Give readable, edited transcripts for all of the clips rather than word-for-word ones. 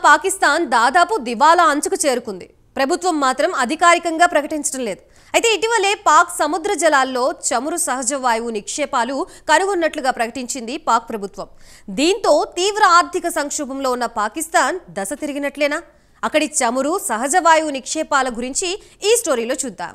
పాకిస్తాన్ దాదాపు దివాలా అంచుకు చేరుకుంది. ప్రభుత్వం మాత్రం అధికారికంగా ప్రకటించడం లేదు. అయితే ఇటీవలే పాక్ సముద్ర జలాల్లో చమురు సహజ వాయువు నిక్షేపాలు కనుగొన్నట్లుగా ప్రకటించింది పాక్ ప్రభుత్వం. దీంతో తీవ్ర ఆర్థిక సంక్షోభంలో ఉన్న పాకిస్తాన్ దశ తిరిగినట్లేనా? అక్కడి చమురు సహజ వాయువు నిక్షేపాల గురించి ఈ స్టోరీలో చూద్దాం.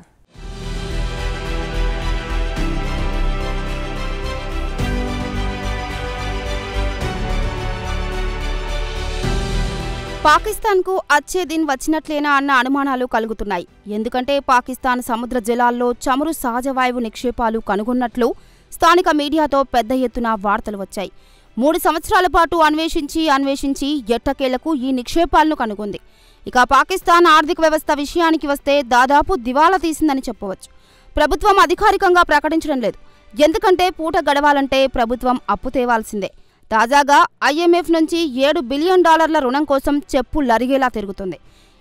పాకిస్తాన్కు అచ్చే దిన్ వచ్చినట్లేనా అన్న అనుమానాలు కలుగుతున్నాయి. ఎందుకంటే పాకిస్తాన్ సముద్ర జలాల్లో చమురు సహజ వాయువు నిక్షేపాలు కనుగొన్నట్లు స్థానిక మీడియాతో పెద్ద ఎత్తున వార్తలు వచ్చాయి. 3 సంవత్సరాల పాటు అన్వేషించి ఎట్టకేలకు ఈ నిక్షేపాలను కనుగొంది. ఇక పాకిస్తాన్ ఆర్థిక వ్యవస్థ విషయానికి వస్తే దాదాపు దివాలా తీసిందని చెప్పవచ్చు. ప్రభుత్వం అధికారికంగా ప్రకటించడం లేదు. ఎందుకంటే పూట గడవాలంటే ప్రభుత్వం అప్పు తేవాల్సిందే. తాజాగా IMF నుంచి $7 బిలియన్ రుణం కోసం చెప్పులరిగేలా తిరుగుతుంది.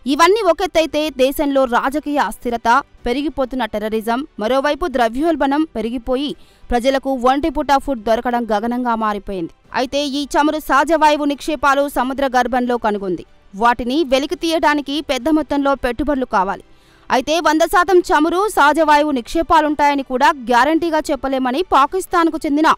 ఇవన్నీ ఒకెత్తైతే దేశంలో రాజకీయ అస్థిరత, పెరిగిపోతున్న టెర్రరిజం, మరోవైపు ద్రవ్యోల్బణం పెరిగిపోయి ప్రజలకు ఒంటిపూట ఫుడ్ దొరకడం గగనంగా మారిపోయింది. అయితే ఈ చమురు సహజ వాయువు నిక్షేపాలు సముద్ర గర్భంలో కనుగొంది. వాటిని వెలికి తీయడానికి పెద్ద మొత్తంలో పెట్టుబడులు కావాలి. అయితే 100% చమురు సహజ వాయువు నిక్షేపాలుంటాయని కూడా గ్యారంటీగా చెప్పలేమని పాకిస్తాన్కు చెందిన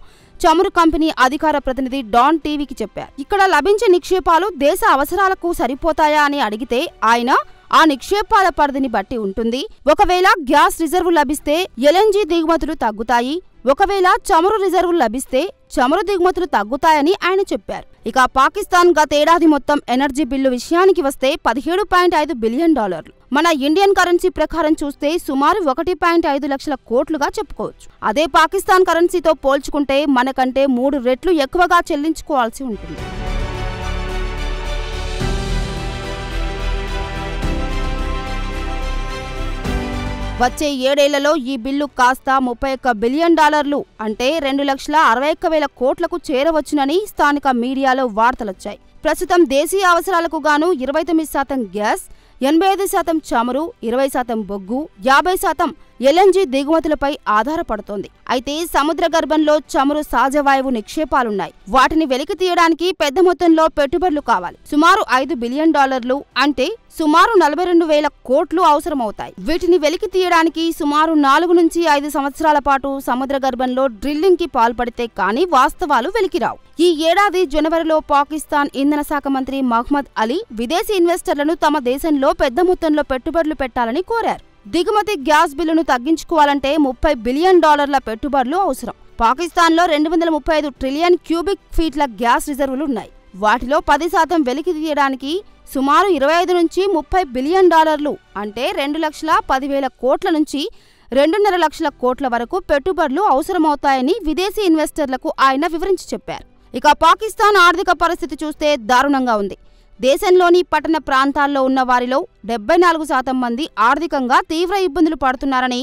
చమురు కంపెనీ అధికార ప్రతినిధి డాన్ టీవీకి చెప్పారు. ఇక్కడ లభించే నిక్షేపాలు దేశ అవసరాలకు సరిపోతాయా అని అడిగితే ఆయన ఆ నిక్షేపాల పరిధిని బట్టి ఉంటుంది. ఒకవేళ గ్యాస్ రిజర్వు లభిస్తే LNG దిగుమతులు తగ్గుతాయి. ఒకవేళ చమురు రిజర్వు లభిస్తే చమురు దిగుమతులు తగ్గుతాయని ఆయన చెప్పారు. ఇక పాకిస్తాన్ గతేడాది మొత్తం ఎనర్జీ బిల్లు విషయానికి వస్తే $17.5 బిలియన్. మన ఇండియన్ కరెన్సీ ప్రకారం చూస్తే సుమారు 1.5 లక్షల కోట్లుగా చెప్పుకోవచ్చు. అదే పాకిస్తాన్ కరెన్సీతో పోల్చుకుంటే మనకంటే 3 రెట్లు ఎక్కువగా చెల్లించుకోవాల్సి ఉంటుంది. వచ్చే 7 ఏళ్లలో ఈ బిల్లు కాస్త $31 బిలియన్ అంటే 2,61,000 కోట్లకు చేరవచ్చునని స్థానిక మీడియాలో వార్తలొచ్చాయి. ప్రస్తుతం దేశీయ అవసరాలకు గాను 29% గ్యాస్, 85% చమురు, 20% బొగ్గు, 50% LNG దిగుమతులపై ఆధారపడుతోంది. అయితే సముద్ర గర్భంలో చమురు సహజ వాయువు నిక్షేపాలున్నాయి. వాటిని వెలికి తీయడానికి పెద్ద మొత్తంలో పెట్టుబడులు కావాలి. సుమారు $5 బిలియన్ అంటే సుమారు 42,000 కోట్లు అవసరమవుతాయి. వీటిని వెలికి తీయడానికి సుమారు 4 నుంచి 5 సంవత్సరాల పాటు సముద్ర గర్భంలో డ్రిల్లింగ్ కి పాల్పడితే కానీ వాస్తవాలు వెలికిరావు. ఈ ఏడాది జనవరిలో పాకిస్తాన్ ఇంధన శాఖ మంత్రి మహ్మద్ అలీ విదేశీ ఇన్వెస్టర్లను తమ దేశంలో పెద్ద మొత్తంలో పెట్టుబడులు పెట్టాలని కోరారు. దిగుమతి గ్యాస్ బిల్లును తగ్గించుకోవాలంటే $30 బిలియన్ పెట్టుబడులు అవసరం. పాకిస్తాన్లో 235 ట్రిలియన్ క్యూబిక్ ఫీట్ల గ్యాస్ రిజర్వులున్నాయి. వాటిలో 10% వెలికి తీయడానికి సుమారు 25 నుంచి $30 బిలియన్ అంటే 2,10,000 కోట్ల నుంచి 2.5 లక్షల కోట్ల వరకు పెట్టుబడులు అవసరమవుతాయని విదేశీ ఇన్వెస్టర్లకు ఆయన వివరించి చెప్పారు. ఇక పాకిస్తాన్ ఆర్థిక పరిస్థితి చూస్తే దారుణంగా ఉంది. దేశంలోని పట్టణ ప్రాంతాల్లో ఉన్న వారిలో 74% మంది ఆర్థికంగా తీవ్ర ఇబ్బందులు పడుతున్నారని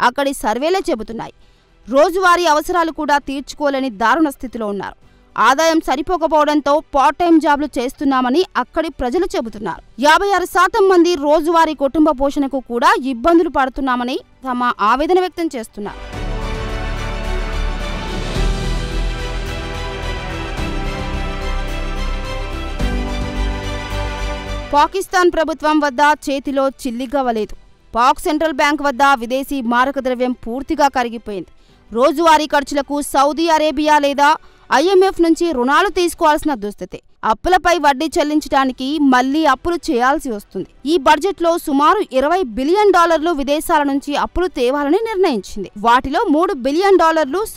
అక్కడి సర్వేలే చెబుతున్నాయి. రోజువారీ అవసరాలు కూడా తీర్చుకోలేని దారుణ స్థితిలో ఉన్నారు. ఆదాయం సరిపోకపోవడంతో పార్ట్ టైం జాబ్లు చేస్తున్నామని అక్కడి ప్రజలు చెబుతున్నారు. 56% మంది రోజువారీ కుటుంబ పోషణకు కూడా ఇబ్బందులు పడుతున్నామని తమ ఆవేదన వ్యక్తం చేస్తున్నారు. పాకిస్తాన్ ప్రభుత్వం వద్ద చేతిలో చిల్లిగవ్వలేదు. పాక్ సెంట్రల్ బ్యాంక్ వద్ద విదేశీ మారక ద్రవ్యం పూర్తిగా కరిగిపోయింది. రోజువారీ ఖర్చులకు సౌదీ అరేబియా లేదా IMF నుంచి రుణాలు తీసుకోవాల్సిన దుస్థితి. అప్పులపై వడ్డీ చెల్లించడానికి మళ్లీ అప్పులు చేయాల్సి వస్తుంది. ఈ బడ్జెట్లో సుమారు $20 బిలియన్ విదేశాల నుంచి అప్పులు తేవాలని నిర్ణయించింది. వాటిలో $3 బిలియన్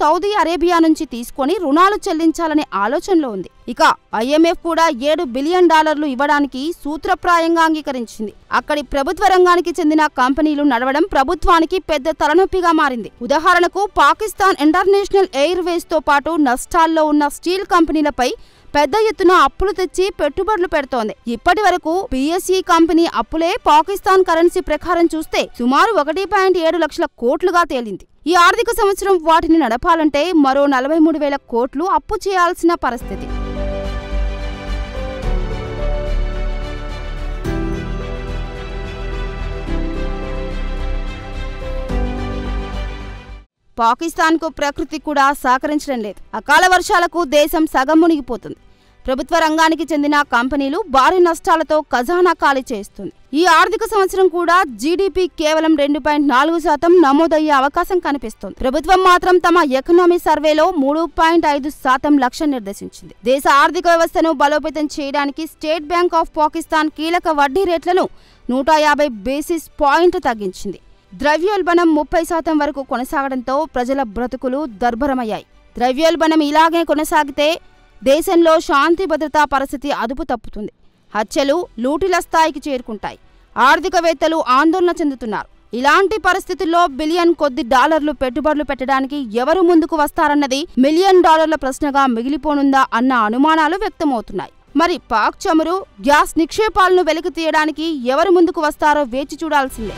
సౌదీ అరేబియా నుంచి తీసుకొని రుణాలు చెల్లించాలనే ఆలోచనలో ఉంది. ఇక IMF కూడా $7 బిలియన్ ఇవ్వడానికి సూత్రప్రాయంగా అంగీకరించింది. అక్కడి ప్రభుత్వ రంగానికి చెందిన కంపెనీలు నడవడం ప్రభుత్వానికి పెద్ద తలనొప్పిగా మారింది. ఉదాహరణకు పాకిస్తాన్ ఇంటర్నేషనల్ ఎయిర్వేస్ తో పాటు నష్టాల్లో ఉన్న స్టీల్ కంపెనీలపై పెద్ద ఎత్తున అప్పులు తెచ్చి పెట్టుబడులు పెడుతోంది. ఇప్పటి వరకు PSE కంపెనీ అప్పులే పాకిస్తాన్ కరెన్సీ ప్రకారం చూస్తే సుమారు 1.7 లక్షల కోట్లుగా తేలింది. ఈ ఆర్థిక సంవత్సరం వాటిని నడపాలంటే మరో 43,000 కోట్లు అప్పు చేయాల్సిన పరిస్థితి. పాకిస్తాన్కు ప్రకృతి కూడా సహకరించడం లేదు. అకాల వర్షాలకు దేశం సగం మునిగిపోతుంది. ప్రభుత్వ రంగానికి చెందిన కంపెనీలు భారీ నష్టాలతో ఖజానా ఖాళీ చేస్తుంది. ఈ ఆర్థిక సంవత్సరం కూడా జీడీపీ కేవలం 2.4% నమోదయ్యే అవకాశం కనిపిస్తోంది. ప్రభుత్వం మాత్రం తమ ఎకనామీ సర్వేలో 3.5% లక్ష్యం నిర్దేశించింది. దేశ ఆర్థిక వ్యవస్థను బలోపేతం చేయడానికి స్టేట్ బ్యాంక్ ఆఫ్ పాకిస్తాన్ కీలక వడ్డీ రేట్లను 150 బేసిస్ పాయింట్ తగ్గించింది. ద్రవ్యోల్బణం 30% వరకు కొనసాగడంతో ప్రజల బ్రతుకులు దర్భరమయ్యాయి. ద్రవ్యోల్బణం ఇలాగే కొనసాగితే దేశంలో శాంతి భద్రతా పరిస్థితి అదుపు తప్పుతుంది. హత్యలు, లూటీల స్థాయికి చేరుకుంటాయి. ఆర్థికవేత్తలు ఆందోళన చెందుతున్నారు. ఇలాంటి పరిస్థితుల్లో బిలియన్ కొద్ది డాలర్లు పెట్టుబడులు పెట్టడానికి ఎవరు ముందుకు వస్తారన్నది $1 మిలియన్ ప్రశ్నగా మిగిలిపోనుందా అన్న అనుమానాలు వ్యక్తమవుతున్నాయి. మరి పాక్ చమురు, గ్యాస్ నిక్షేపాలను వెలికి తీయడానికి ఎవరు ముందుకు వస్తారో వేచి చూడాల్సిందే.